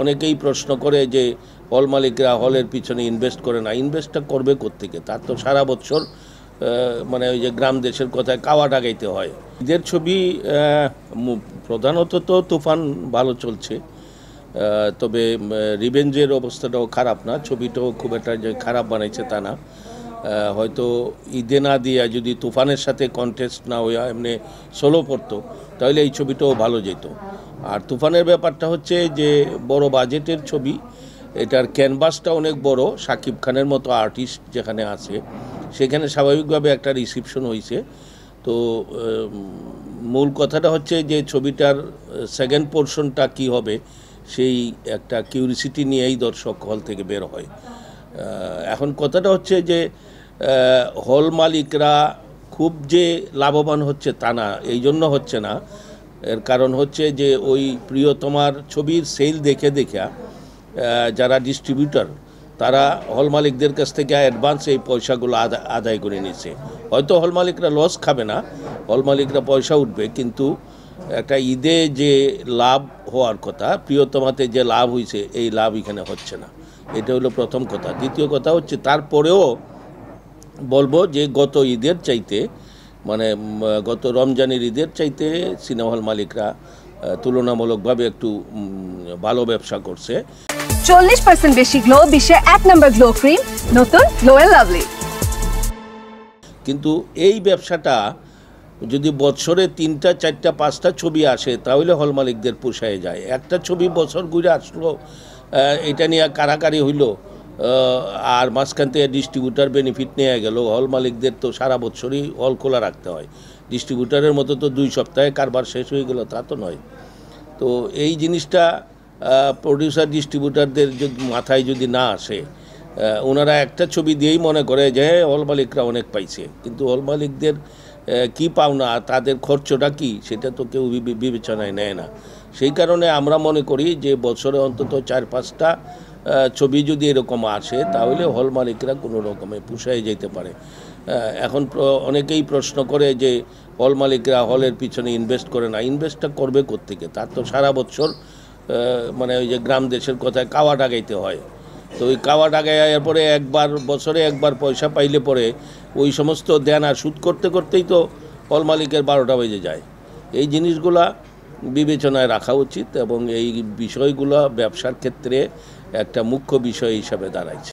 অনেকেই প্রশ্ন করে যে হল মালিকরা হলের পিছনে ইনভেস্ট করে না, ইনভেস্টটা করবে কোত্থেকে? তার তো সারা বছর মানে ওই যে গ্রাম দেশের কথায় কাওয়া ডাগাইতে হয়। ঈদের ছবি প্রধানত তো তুফান ভালো চলছে, তবে রিভেঞ্জের অবস্থাটাও খারাপ না, ছবিটাও খুব একটা যে খারাপ বানাইছে তা না। হয়তো ঈদে না দিয়া যদি তুফানের সাথে কন্টেস্ট না হইয়া এমনি সোলো পড়তো তাহলে এই ছবিটাও ভালো যেত। আর তুফানের ব্যাপারটা হচ্ছে যে বড় বাজেটের ছবি, এটার ক্যানভাসটা অনেক বড়, শাকিব খানের মতো আর্টিস্ট যেখানে আছে সেখানে স্বাভাবিকভাবে একটা রিসিপশন হয়েছে। তো মূল কথাটা হচ্ছে যে ছবিটার সেকেন্ড পোর্শনটা কি হবে সেই একটা কিউরিসিটি নিয়েই দর্শক হল থেকে বের হয়। এখন কথাটা হচ্ছে যে হল মালিকরা খুব যে লাভবান হচ্ছে তা না, এই জন্য হচ্ছে না। এর কারণ হচ্ছে যে ওই প্রিয়তমার ছবির সেল দেখে দেখা যারা ডিস্ট্রিবিউটর তারা হল মালিকদের কাছ থেকে অ্যাডভান্স এই পয়সাগুলো আদায় করে নিচ্ছে। হয়তো হল মালিকরা লস খাবে না, হল মালিকরা পয়সা উঠবে, কিন্তু একটা ঈদে যে লাভ হওয়ার কথা, প্রিয়তমাতে যে লাভ হয়েছে এই লাভ এখানে হচ্ছে না। এটা হলো প্রথম কথা। দ্বিতীয় কথা হচ্ছে তারপরেও বলবো যে গত ঈদের চাইতে, মানে গত রমজানের ঈদের চাইতে সিনেমা হল মালিকরা তুলনামূলকভাবে একটু ভালো ব্যবসা করছে। 40% বেশি গ্লো, বিশ্বের 1 নম্বর গ্লো ক্রিম, নতুন গ্লো এন্ড লাভলি। কিন্তু এই ব্যবসাটা যদি বছরে 3টা 4টা 5টা ছবি আসে তাহলে হল মালিকদের পোষায় যায়। একটা ছবি বছর ঘুরে আসলো, এটা নিয়ে কারাকারি হইল, আর মাঝখান থেকে ডিস্ট্রিবিউটার বেনিফিট নিয়ে গেল। হল মালিকদের তো সারা বছরই হল খোলা রাখতে হয়, ডিস্ট্রিবিউটারের মতো তো 2 সপ্তাহে কারবার শেষ হয়ে গেল তা তো নয়। তো এই জিনিসটা প্রডিউসার ডিস্ট্রিবিউটারদের যদি মাথায় যদি না আসে, ওনারা একটা ছবি দিয়েই মনে করে যে হল মালিকরা অনেক পাইছে, কিন্তু হল মালিকদের কি পাওনা, তাদের খরচটা কি, সেটা তো কেউ বিবেচনায় নেয় না। সেই কারণে আমরা মনে করি যে বছরে অন্তত 4-5টা ছবি যদি এরকম আসে তাহলে হল মালিকরা কোনো রকমে পুষায় যেতে পারে। এখন অনেকেই প্রশ্ন করে যে হল মালিকরা হলের পিছনে ইনভেস্ট করে না, ইনভেস্টটা করবে কোত্থেকে? তার তো সারা বছর মানে ওই যে গ্রাম দেশের কথায় কাওয়া ডাগাইতে হয়। তো ওই কাওয়া ডাগাইয়ার পরে বছরে একবার পয়সা পাইলে পরে ওই সমস্ত দেন আর সুদ করতে করতেই তো হল মালিকের 12টা বেজে যায়। এই জিনিসগুলা বিবেচনায় রাখা উচিত এবং এই বিষয়গুলো ব্যবসার ক্ষেত্রে একটা মুখ্য বিষয় হিসাবে দাঁড়াইছে।